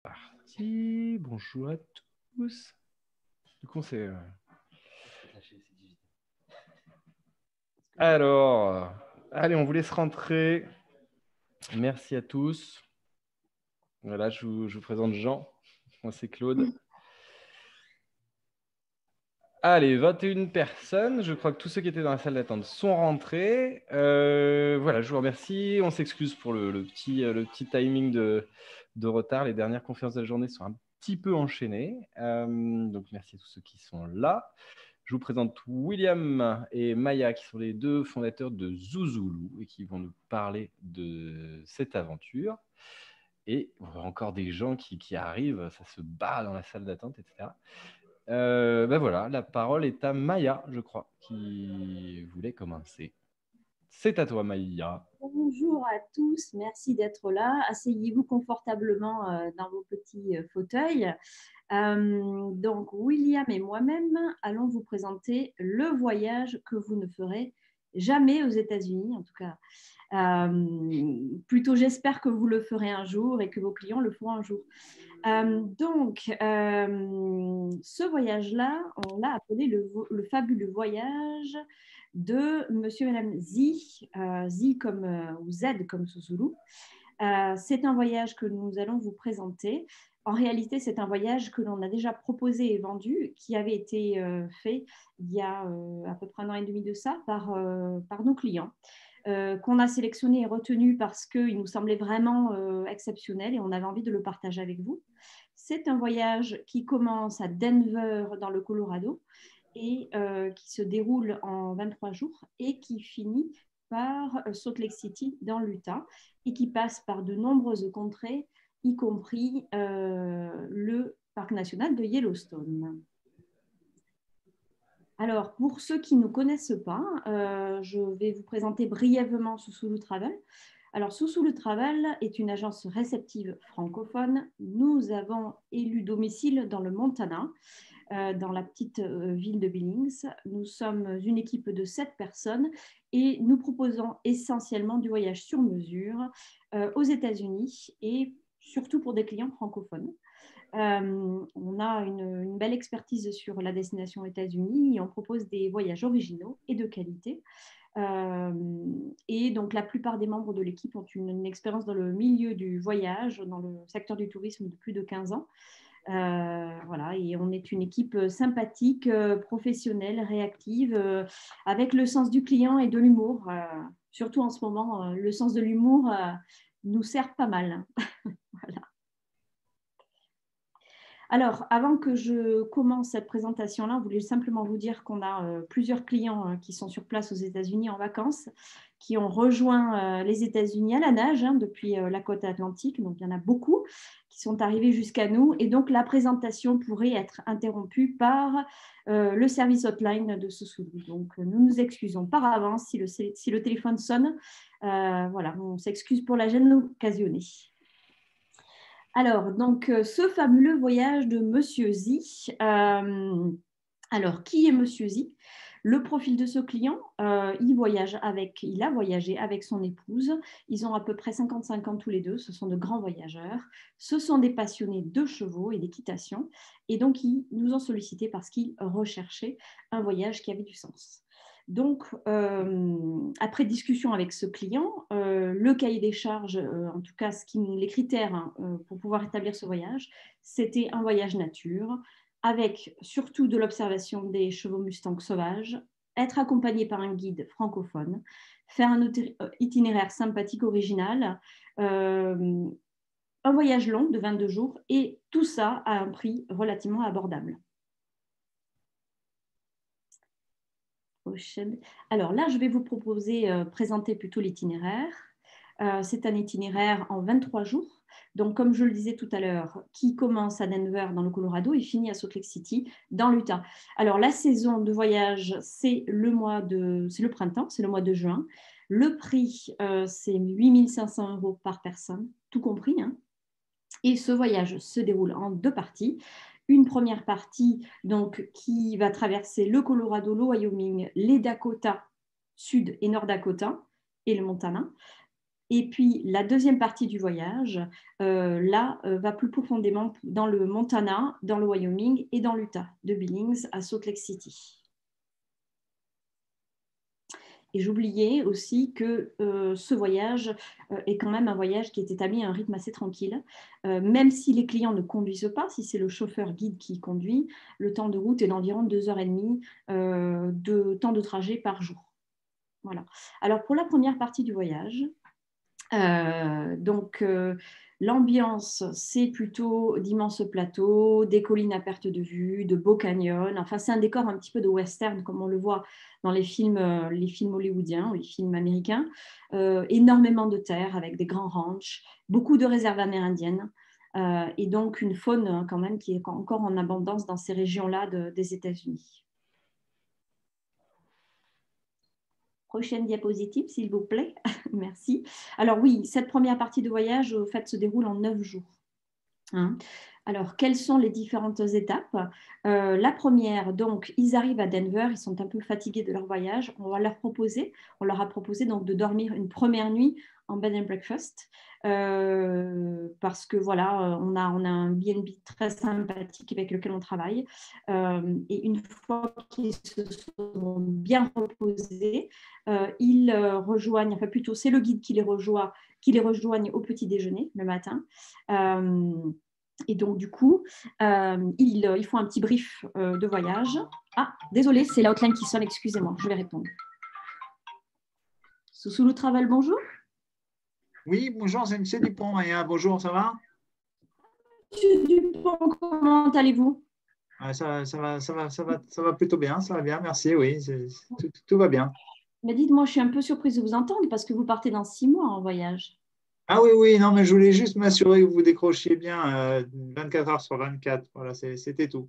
Parti. Bonjour à tous. Du coup, c'est. Alors, allez, on vous laisse rentrer. Merci à tous. Voilà, je vous présente Jean. Moi, c'est Claude. Allez, 21 personnes. Je crois que tous ceux qui étaient dans la salle d'attente sont rentrés. Voilà, je vous remercie. On s'excuse pour le petit timing de retard. Les dernières conférences de la journée sont un petit peu enchaînées. Donc, merci à tous ceux qui sont là. Je vous présente William et Maya, qui sont les deux fondateurs de Zouzoulou et qui vont nous parler de cette aventure. Et on voit encore des gens qui arrivent, ça se bat dans la salle d'attente, etc. Ben voilà, la parole est à Maya, je crois, qui voulait commencer. C'est à toi, Maya. Bonjour à tous, merci d'être là. Asseyez-vous confortablement dans vos petits fauteuils. Donc, William et moi-même allons vous présenter le voyage que vous ne ferez jamais aux États-Unis, en tout cas. Plutôt, j'espère que vous le ferez un jour et que vos clients le feront un jour. Ce voyage-là, on l'a appelé le fabuleux voyage de Monsieur et Madame Z, Z comme, ou Z comme Sousoulou. C'est un voyage que nous allons vous présenter. En réalité, c'est un voyage que l'on a déjà proposé et vendu, qui avait été fait il y a à peu près 1 an et demi de ça par nos clients. Qu'on a sélectionné et retenu parce qu'il nous semblait vraiment exceptionnel et on avait envie de le partager avec vous. C'est un voyage qui commence à Denver dans le Colorado et qui se déroule en 23 jours et qui finit par Salt Lake City dans l'Utah et qui passe par de nombreuses contrées, y compris le parc national de Yellowstone. Alors, pour ceux qui ne connaissent pas, je vais vous présenter brièvement Sousoulou Travel. Alors, Sousoulou Travel est une agence réceptive francophone. Nous avons élu domicile dans le Montana, dans la petite ville de Billings. Nous sommes une équipe de 7 personnes et nous proposons essentiellement du voyage sur mesure aux États-Unis et surtout pour des clients francophones. On a une belle expertise sur la destination États-Unis et on propose des voyages originaux et de qualité. Et donc, la plupart des membres de l'équipe ont une expérience dans le milieu du voyage, dans le secteur du tourisme de plus de 15 ans. Voilà, et on est une équipe sympathique, professionnelle, réactive, avec le sens du client et de l'humour. Surtout en ce moment, le sens de l'humour nous sert pas mal. Voilà. Alors, avant que je commence cette présentation-là, je voulais simplement vous dire qu'on a plusieurs clients qui sont sur place aux États-Unis en vacances, qui ont rejoint les États-Unis à la nage depuis la côte atlantique. Donc, il y en a beaucoup qui sont arrivés jusqu'à nous. Et donc, la présentation pourrait être interrompue par le service hotline de Sousoulou. Donc, nous nous excusons par avance si le téléphone sonne. Voilà, on s'excuse pour la gêne occasionnée. Alors, donc, ce fabuleux voyage de Monsieur Z. Alors, qui est Monsieur Z? Le profil de ce client, il a voyagé avec son épouse. Ils ont à peu près 55 ans tous les deux. Ce sont de grands voyageurs. Ce sont des passionnés de chevaux et d'équitation. Et donc, ils nous ont sollicité parce qu'ils recherchaient un voyage qui avait du sens. Donc, après discussion avec ce client, le cahier des charges, en tout cas les critères pour pouvoir établir ce voyage, c'était un voyage nature, avec surtout de l'observation des chevaux mustangs sauvages, être accompagné par un guide francophone, faire un itinéraire sympathique original, un voyage long de 22 jours, et tout ça à un prix relativement abordable. Alors là, je vais vous proposer, présenter plutôt l'itinéraire. C'est un itinéraire en 23 jours. Donc, comme je le disais tout à l'heure, qui commence à Denver dans le Colorado et finit à Salt Lake City dans l'Utah. Alors, la saison de voyage, c'est le printemps, c'est le mois de juin. Le prix, c'est 8 500 € par personne, tout compris. Et ce voyage se déroule en 2 parties. Une première partie donc, qui va traverser le Colorado, le Wyoming, les Dakota Sud et Nord Dakota et le Montana. Et puis, la deuxième partie du voyage, va plus profondément dans le Montana, dans le Wyoming et dans l'Utah, de Billings à Salt Lake City. Et j'oubliais aussi que ce voyage est quand même un voyage qui est établi à un rythme assez tranquille. Même si les clients ne conduisent pas, si c'est le chauffeur guide qui conduit, le temps de route est d'environ 2h30 de temps de trajet par jour. Voilà. Alors, pour la première partie du voyage, l'ambiance, c'est plutôt d'immenses plateaux, des collines à perte de vue, de beaux canyons. Enfin, c'est un décor un petit peu de western, comme on le voit dans les films hollywoodiens ou les films américains. Énormément de terre avec des grands ranchs, beaucoup de réserves amérindiennes. Et donc une faune quand même qui est encore en abondance dans ces régions-là des États-Unis. Prochaine diapositive, s'il vous plaît. Merci. Alors oui, cette première partie de voyage, au fait, se déroule en 9 jours. Hein. Alors, quelles sont les différentes étapes? La première, donc, ils arrivent à Denver, ils sont un peu fatigués de leur voyage. On leur a proposé donc de dormir une première nuit en bed and breakfast parce que voilà, on a un B&B très sympathique avec lequel on travaille. Et une fois qu'ils se sont bien reposés, ils rejoignent, enfin plutôt c'est le guide qui les rejoigne au petit déjeuner le matin. Et donc, du coup, ils font un petit brief de voyage. Ah, désolé, c'est l'outline qui sonne, excusez-moi, je vais répondre. Sousoulou Travel, bonjour. Oui, bonjour, c'est M. Dupont. Bonjour, ça va? Monsieur Dupont, comment allez-vous? Ça va plutôt bien, ça va bien, merci, oui, tout va bien. Mais dites-moi, je suis un peu surprise de vous entendre parce que vous partez dans 6 mois en voyage. Ah oui, non, mais je voulais juste m'assurer que vous décrochiez bien 24 heures sur 24. Voilà, c'était tout.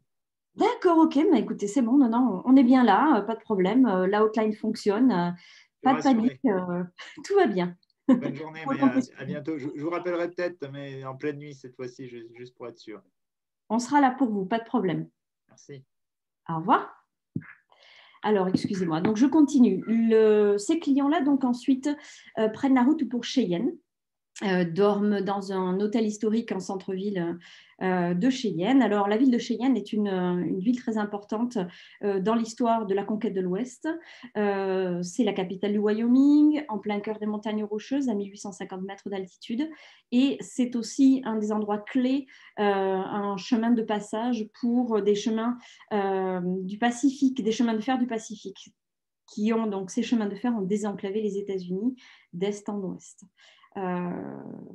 D'accord, ok, mais écoutez, c'est bon, non, on est bien là, pas de problème, la outline fonctionne, pas de panique, tout va bien. Bonne journée, mais à bientôt. Je vous rappellerai peut-être, mais en pleine nuit cette fois-ci, juste pour être sûr. On sera là pour vous, pas de problème. Merci. Au revoir. Alors, excusez-moi. Donc, je continue. Ces clients-là, donc, ensuite, prennent la route pour Cheyenne. Dorment dans un hôtel historique en centre-ville de Cheyenne. Alors, la ville de Cheyenne est une ville très importante dans l'histoire de la conquête de l'Ouest. C'est la capitale du Wyoming, en plein cœur des montagnes rocheuses, à 1850 mètres d'altitude. Et c'est aussi un des endroits clés, un chemin de passage pour des chemins du Pacifique, des chemins de fer du Pacifique, qui ont donc ces chemins de fer ont désenclavé les États-Unis d'est en ouest.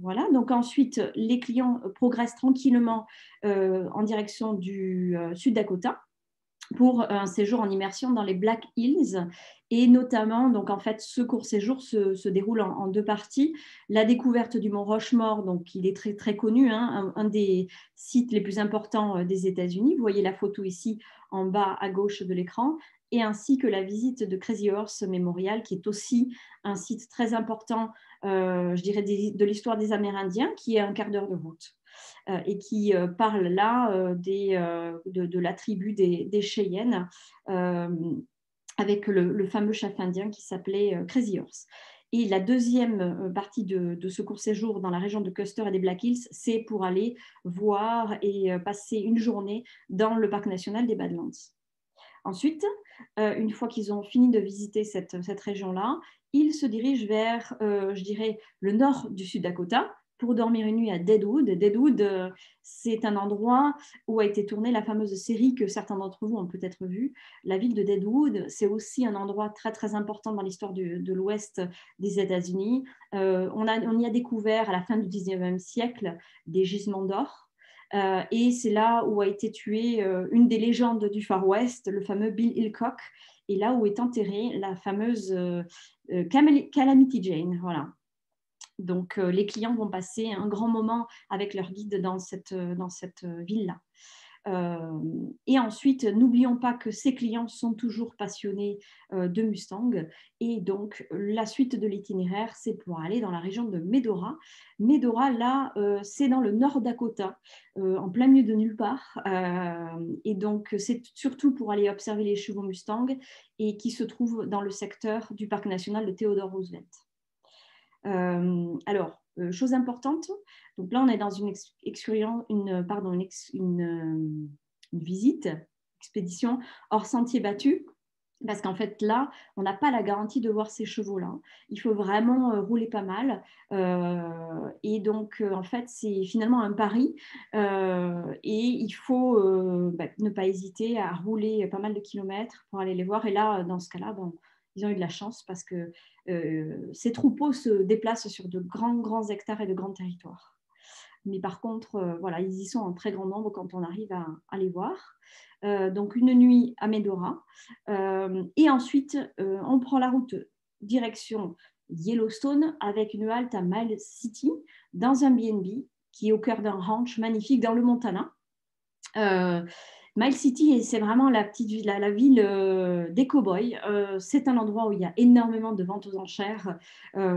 Voilà, donc ensuite, les clients progressent tranquillement en direction du Sud-Dakota pour un séjour en immersion dans les Black Hills. Et notamment, donc en fait, ce court séjour se déroule en 2 parties. La découverte du mont Rushmore, donc il est très, très connu, hein, un des sites les plus importants des États-Unis. Vous voyez la photo ici en bas à gauche de l'écran, et ainsi que la visite de Crazy Horse Memorial, qui est aussi un site très important, je dirais, de l'histoire des Amérindiens, qui est à un quart d'heure de route. Et qui parle là de la tribu des Cheyennes avec le fameux chef indien qui s'appelait Crazy Horse. Et la deuxième partie de ce court séjour dans la région de Custer et des Black Hills, c'est pour aller voir et passer une journée dans le parc national des Badlands. Ensuite, une fois qu'ils ont fini de visiter cette région-là, ils se dirigent vers, je dirais, le nord du Sud-Dakota pour dormir une nuit à Deadwood. Deadwood, c'est un endroit où a été tournée la fameuse série que certains d'entre vous ont peut-être vue. La ville de Deadwood, c'est aussi un endroit très, très important dans l'histoire de l'Ouest des États-Unis. On y a découvert à la fin du 19e siècle des gisements d'or. Et c'est là où a été tuée une des légendes du Far West, le fameux Bill Hickok, et là où est enterrée la fameuse Calamity Jane. Voilà. Donc, les clients vont passer un grand moment avec leur guide dans cette ville-là. Et ensuite, n'oublions pas que ces clients sont toujours passionnés de Mustang. Et donc, la suite de l'itinéraire, c'est pour aller dans la région de Medora. Medora, là, c'est dans le Nord Dakota, en plein milieu de nulle part. Et donc, c'est surtout pour aller observer les chevaux Mustang et qui se trouve dans le secteur du parc national de Theodore Roosevelt. Alors, chose importante, donc là, on est dans une visite, expédition hors sentier battu. Parce qu'en fait, là, on n'a pas la garantie de voir ces chevaux-là. Il faut vraiment rouler pas mal. Et donc, en fait, c'est finalement un pari. Et il faut ne pas hésiter à rouler pas mal de kilomètres pour aller les voir. Et là, dans ce cas-là, bon, ils ont eu de la chance parce que ces troupeaux se déplacent sur de grands hectares et de grands territoires. Mais par contre, voilà, ils y sont en très grand nombre quand on arrive à les voir. Donc une nuit à Medora. Et ensuite, on prend la route direction Yellowstone avec une halte à Miles City dans un B&B qui est au cœur d'un ranch magnifique dans le Montana. Miles City, c'est vraiment la ville des cow-boys. C'est un endroit où il y a énormément de ventes aux enchères,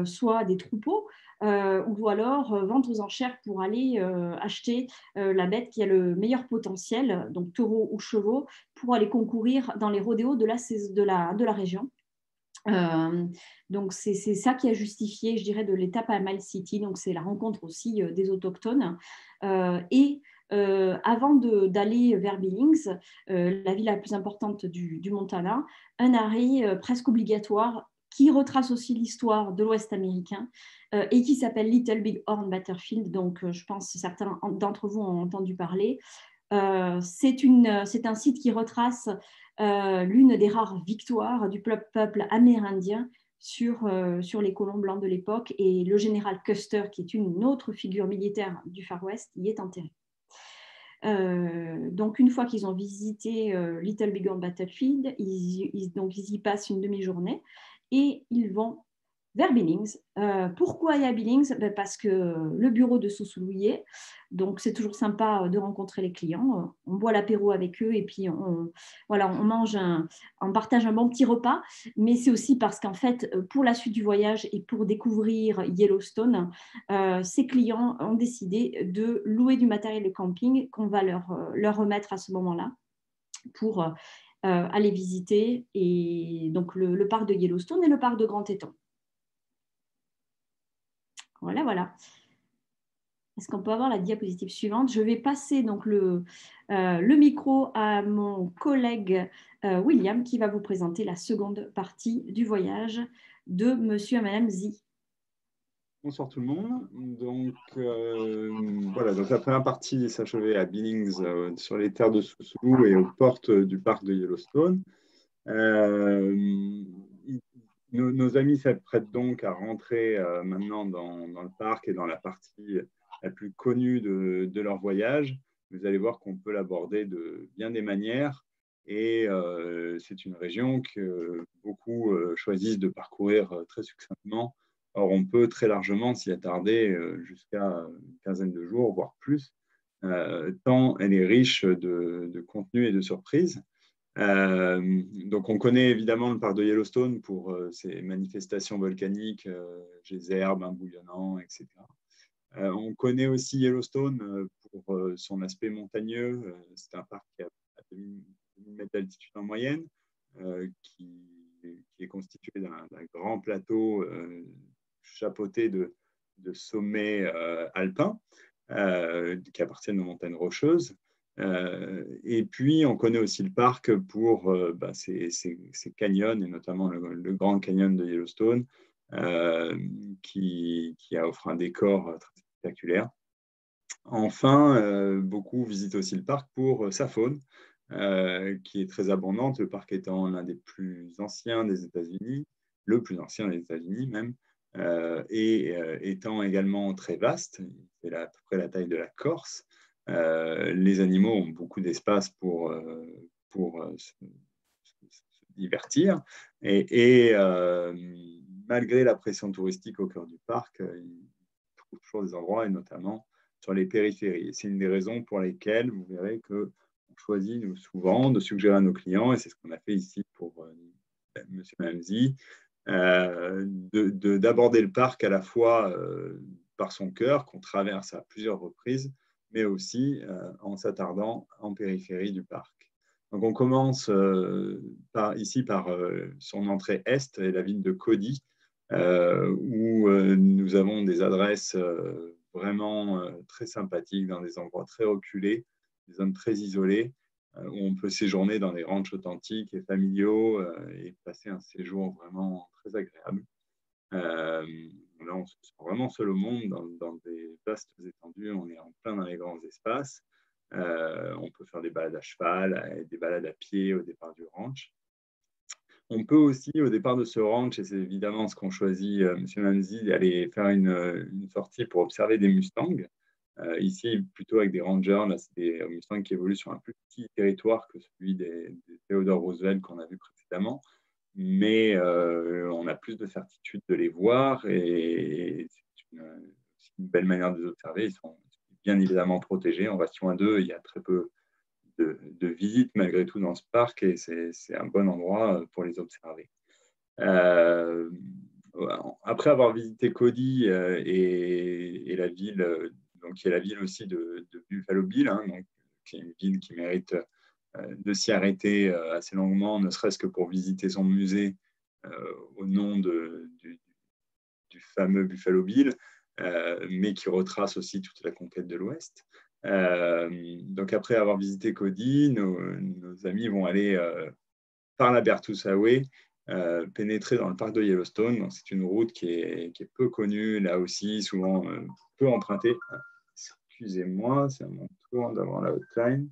soit des troupeaux, ou alors ventes aux enchères pour aller acheter la bête qui a le meilleur potentiel, donc taureaux ou chevaux, pour aller concourir dans les rodéos de la région. Donc c'est ça qui a justifié, je dirais, de l'étape à Miles City. Donc c'est la rencontre aussi des autochtones. Avant d'aller vers Billings, la ville la plus importante du Montana, un arrêt presque obligatoire qui retrace aussi l'histoire de l'Ouest américain et qui s'appelle Little Big Horn Battlefield. Donc je pense que certains d'entre vous ont entendu parler. C'est un site qui retrace l'une des rares victoires du peuple amérindien sur les colons blancs de l'époque, et le général Custer, qui est une autre figure militaire du Far West, y est enterré. Donc une fois qu'ils ont visité Little Big Horn Battlefield, ils y passent une demi-journée et ils vont vers Billings. Pourquoi aller à Billings? Parce que le bureau de Sousoulou y est. Donc, c'est toujours sympa de rencontrer les clients. On boit l'apéro avec eux et puis on partage un bon petit repas. Mais c'est aussi parce qu'en fait, pour la suite du voyage et pour découvrir Yellowstone, ces clients ont décidé de louer du matériel de camping qu'on va leur remettre à ce moment-là pour aller visiter et donc le parc de Yellowstone et le parc de Grand Teton. Voilà. Est-ce qu'on peut avoir la diapositive suivante? Je vais passer donc le micro à mon collègue William qui va vous présenter la seconde partie du voyage de Monsieur et Madame Zi. Bonsoir tout le monde. Donc voilà, donc la première partie s'achevait à Billings, sur les terres de Sousoulou et aux portes du parc de Yellowstone. Nos amis s'apprêtent donc à rentrer maintenant dans le parc et dans la partie la plus connue de leur voyage. Vous allez voir qu'on peut l'aborder de bien des manières, et c'est une région que beaucoup choisissent de parcourir très succinctement. Or, on peut très largement s'y attarder jusqu'à une quinzaine de jours, voire plus, tant elle est riche de contenu et de surprises. Donc, on connaît évidemment le parc de Yellowstone pour ses manifestations volcaniques, geysers, bains bouillonnants, etc. On connaît aussi Yellowstone pour son aspect montagneux. C'est un parc qui a 2000 mètres d'altitude en moyenne, qui est constitué d'un grand plateau chapeauté de sommets alpins qui appartiennent aux montagnes rocheuses. Et puis, on connaît aussi le parc pour ses canyons, et notamment le Grand Canyon de Yellowstone, qui offre un décor très spectaculaire. Enfin, beaucoup visitent aussi le parc pour sa faune, qui est très abondante, le parc étant l'un des plus anciens des États-Unis, le plus ancien des États-Unis même, et étant également très vaste. C'est à peu près la taille de la Corse. Les animaux ont beaucoup d'espace pour se divertir, et malgré la pression touristique au cœur du parc, ils trouvent toujours des endroits, et notamment sur les périphéries. C'est une des raisons pour lesquelles vous verrez qu'on choisit souvent de suggérer à nos clients, et c'est ce qu'on a fait ici pour Monsieur Mamzi, d'aborder le parc à la fois par son cœur, qu'on traverse à plusieurs reprises, mais aussi en s'attardant en périphérie du parc. Donc on commence ici par son entrée est, et la ville de Cody, où nous avons des adresses vraiment très sympathiques dans des endroits très reculés, des zones très isolées, où on peut séjourner dans des ranchs authentiques et familiaux et passer un séjour vraiment très agréable. Là, on se sent vraiment seul au monde dans des vastes étendues. On est en plein dans les grands espaces. On peut faire des balades à cheval, des balades à pied au départ du ranch. On peut aussi, au départ de ce ranch, et c'est évidemment ce qu'on choisit, M. Manzi, aller faire une sortie pour observer des Mustangs. Ici, plutôt avec des Rangers, là, c'est des Mustangs qui évoluent sur un plus petit territoire que celui des Theodore Roosevelt qu'on a vu précédemment. Mais on a plus de certitude de les voir et c'est une belle manière de les observer. Ils sont bien évidemment protégés. En Bastion 1-2, il y a très peu de visites malgré tout dans ce parc et c'est un bon endroit pour les observer. Après avoir visité Cody et la ville, donc qui est la ville aussi de Buffalo Bill, hein, donc, qui est une ville qui mérite de s'y arrêter assez longuement, ne serait-ce que pour visiter son musée au nom du fameux Buffalo Bill, mais qui retrace aussi toute la conquête de l'Ouest. Donc après avoir visité Cody, nos amis vont aller par la Berthous Highway, pénétrer dans le parc de Yellowstone. C'est une route qui est peu connue, là aussi, souvent peu empruntée. Excusez-moi, c'est à mon tour d'avoir la hotline.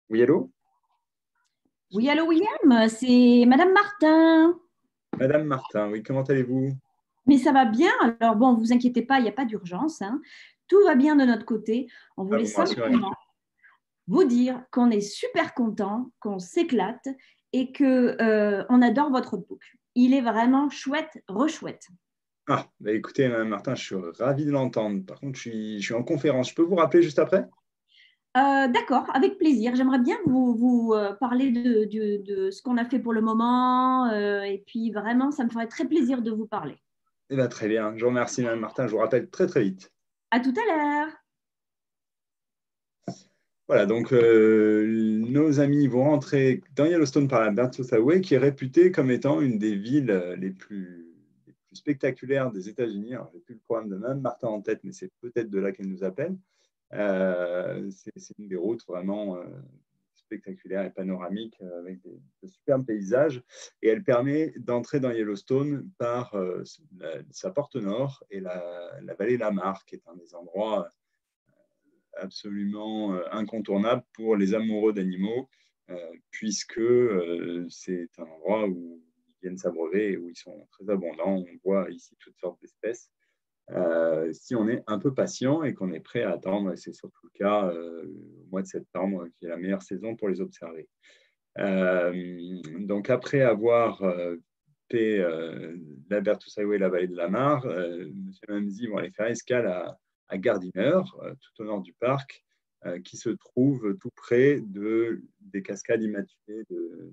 Oui, allô? Oui, allô William, c'est Madame Martin. Madame Martin, oui, comment allez-vous? Mais ça va bien. Alors bon, vous inquiétez pas, il n'y a pas d'urgence, hein. Tout va bien de notre côté. On voulait Vous me rassurez. simplement vous dire qu'on est super content, qu'on s'éclate et que on adore votre book. Il est vraiment chouette, rechouette. Ah, bah écoutez, Madame Martin, je suis ravi de l'entendre. Par contre, je suis en conférence. Je peux vous rappeler juste après? D'accord, avec plaisir. J'aimerais bien vous parler de ce qu'on a fait pour le moment. Et puis vraiment, ça me ferait très plaisir de vous parler. Eh bien, très bien. Je vous remercie, Madame Martin. Je vous rappelle très, très vite. À tout à l'heure. Voilà, donc nos amis vont rentrer dans Yellowstone par la Berthous Highway, qui est réputée comme étant une des villes les plus spectaculaires des États-Unis. Alors, j'ai plus le programme de Mme Martin en tête, mais c'est peut-être de là qu'elle nous appelle. C'est une des routes vraiment spectaculaires et panoramiques avec de superbes paysages. Et elle permet d'entrer dans Yellowstone par sa porte nord et la vallée Lamar, qui est un des endroits absolument incontournable pour les amoureux d'animaux, puisque c'est un endroit où ils viennent s'abreuver et où ils sont très abondants. On voit ici toutes sortes d'espèces. Si on est un peu patient et qu'on est prêt à attendre, et c'est surtout le cas au mois de septembre, qui est la meilleure saison pour les observer. Donc après avoir fait la Berthous Highway et la vallée de Lamar, M. Manzi vont aller faire escale à Gardiner, tout au nord du parc, qui se trouve tout près des cascades immaculées de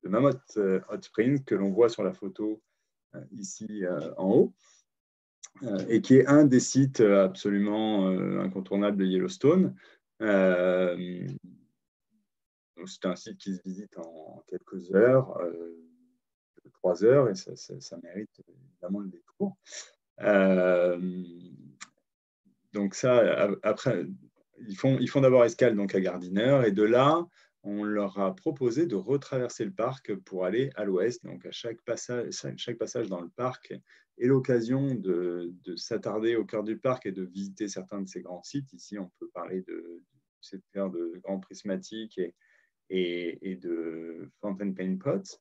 Mammoth Hot Springs, que l'on voit sur la photo ici en haut, et qui est un des sites absolument incontournables de Yellowstone. C'est un site qui se visite en quelques heures, 3 heures, et ça mérite évidemment le détour. Donc ça, après, ils font d'abord escale donc à Gardiner, et de là, on leur a proposé de retraverser le parc pour aller à l'ouest. Donc à chaque passage dans le parc est l'occasion de s'attarder au cœur du parc et de visiter certains de ces grands sites. Ici, on peut parler de cette terre de grands prismatiques et de Fountain Pain Pots.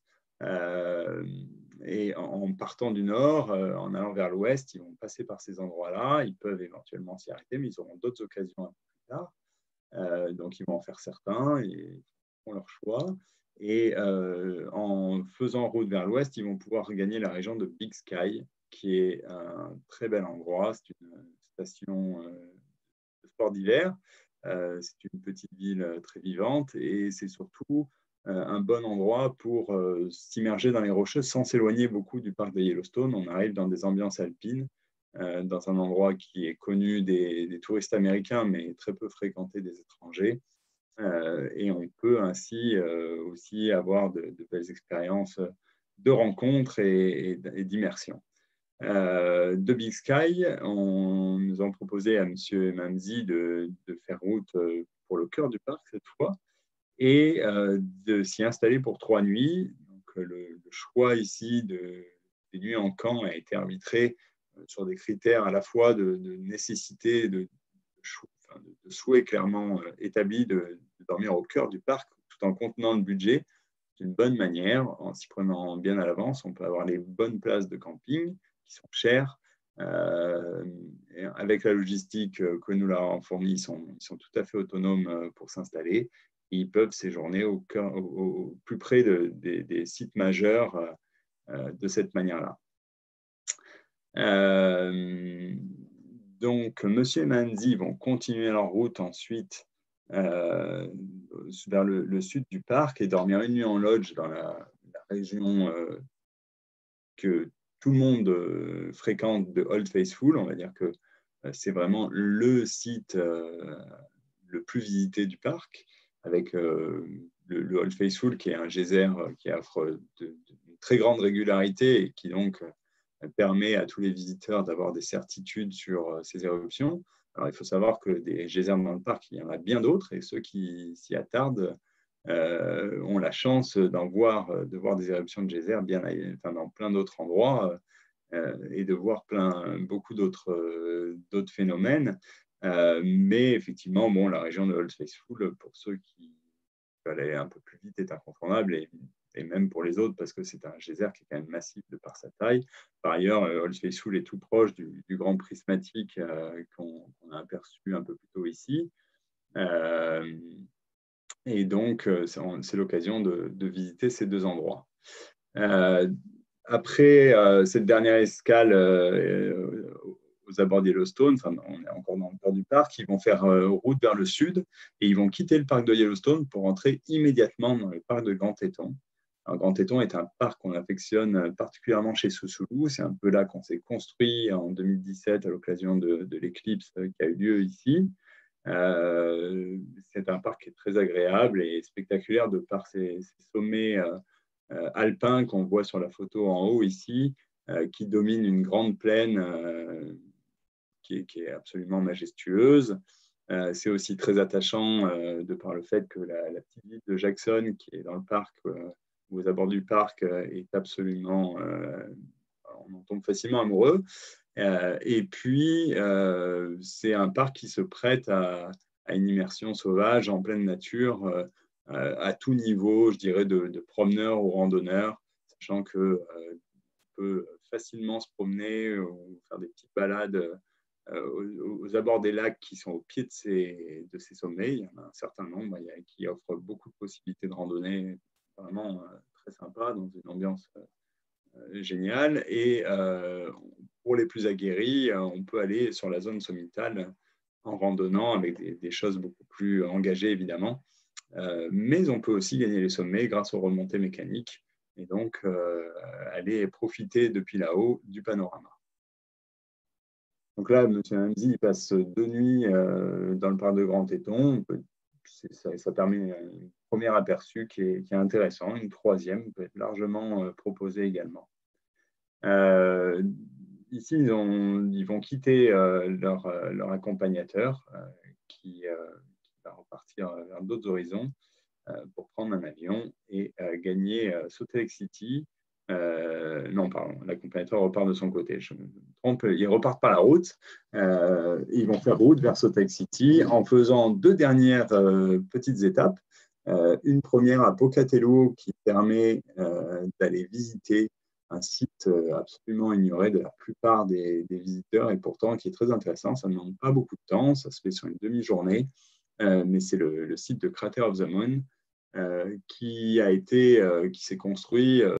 Et en partant du nord, en allant vers l'ouest, ils vont passer par ces endroits-là. Ils peuvent éventuellement s'y arrêter, mais ils auront d'autres occasions un peu plus tard. Donc, ils vont en faire certains et font leur choix. Et en faisant route vers l'ouest, ils vont pouvoir gagner la région de Big Sky, qui est un très bel endroit. C'est une station de sport d'hiver. C'est une petite ville très vivante et c'est surtout un bon endroit pour s'immerger dans les rocheuses sans s'éloigner beaucoup du parc de Yellowstone. On arrive dans des ambiances alpines, dans un endroit qui est connu des touristes américains, mais très peu fréquenté des étrangers. Et on peut ainsi aussi avoir de belles expériences de rencontres et d'immersion. De Big Sky, nous avons proposé à M. et Mme Zi de faire route pour le cœur du parc cette fois et de s'y installer pour 3 nuits. Donc, le choix ici des nuits en camp a été arbitré sur des critères à la fois de nécessité, de souhait clairement établi de dormir au cœur du parc tout en contenant le budget d'une bonne manière, en s'y prenant bien à l'avance. On peut avoir les bonnes places de camping qui sont chères. Avec la logistique que nous leur avons fournie, ils sont tout à fait autonomes pour s'installer. Ils peuvent séjourner au plus près des sites majeurs de cette manière-là. Donc, Monsieur et Mme Zi vont continuer leur route ensuite vers le sud du parc et dormir une nuit en lodge dans la région que tout le monde fréquente de Old Faithful. On va dire que c'est vraiment le site le plus visité du parc, avec le Old Faithful qui est un geyser qui offre une très grande régularité et qui donc permet à tous les visiteurs d'avoir des certitudes sur ces éruptions. Alors, il faut savoir que des geysers dans le parc, il y en a bien d'autres, et ceux qui s'y attardent ont la chance de voir des éruptions de geysers dans plein d'autres endroits et de voir beaucoup d'autres phénomènes. Mais effectivement, la région de Old Faithful, pour ceux qui veulent aller un peu plus vite, est incontournable, et même pour les autres, parce que c'est un geyser qui est quand même massif de par sa taille. Par ailleurs, Old Faithful est tout proche du grand prismatique qu'on a aperçu un peu plus tôt ici. Et donc, c'est l'occasion de visiter ces 2 endroits. Après cette dernière escale aux abords d'Yellowstone, on est encore dans le cœur du parc, ils vont faire route vers le sud et ils vont quitter le parc de Yellowstone pour entrer immédiatement dans le parc de Grand Teton. Alors, Grand Teton est un parc qu'on affectionne particulièrement chez Sousoulou. C'est un peu là qu'on s'est construit en 2017 à l'occasion de l'éclipse qui a eu lieu ici. C'est un parc qui est très agréable et spectaculaire de par ses sommets alpins qu'on voit sur la photo en haut ici, qui domine une grande plaine qui est absolument majestueuse. C'est aussi très attachant de par le fait que la petite ville de Jackson, qui est dans le parc, aux abords du parc, est absolument... on en tombe facilement amoureux. Et puis, c'est un parc qui se prête à une immersion sauvage en pleine nature, à tout niveau, je dirais, de promeneurs ou randonneurs, sachant qu'on peut facilement se promener ou faire des petites balades aux abords des lacs qui sont au pied de ces sommets. Il y en a un certain nombre qui offrent beaucoup de possibilités de randonnée vraiment très sympa, dans une ambiance géniale. Et pour les plus aguerris, on peut aller sur la zone sommitale en randonnant avec des choses beaucoup plus engagées, évidemment. Mais on peut aussi gagner les sommets grâce aux remontées mécaniques et donc aller profiter depuis là-haut du panorama. Donc là, M. Hamzi passe 2 nuits dans le parc de Grand Teton. Ça permet un premier aperçu qui est intéressant. Une 3e peut être largement proposée également. Ici, ils vont quitter leur accompagnateur qui va repartir vers d'autres horizons pour prendre un avion et gagner Salt Lake City. Non, pardon, l'accompagnateur repart de son côté. Je me trompe, ils repartent par la route. Ils vont faire route vers Salt Lake City en faisant 2 dernières petites étapes. Une première à Pocatello qui permet d'aller visiter un site absolument ignoré de la plupart des visiteurs et pourtant qui est très intéressant. Ça ne demande pas beaucoup de temps, ça se fait sur une demi-journée, mais c'est le site de Crater of the Moon qui s'est construit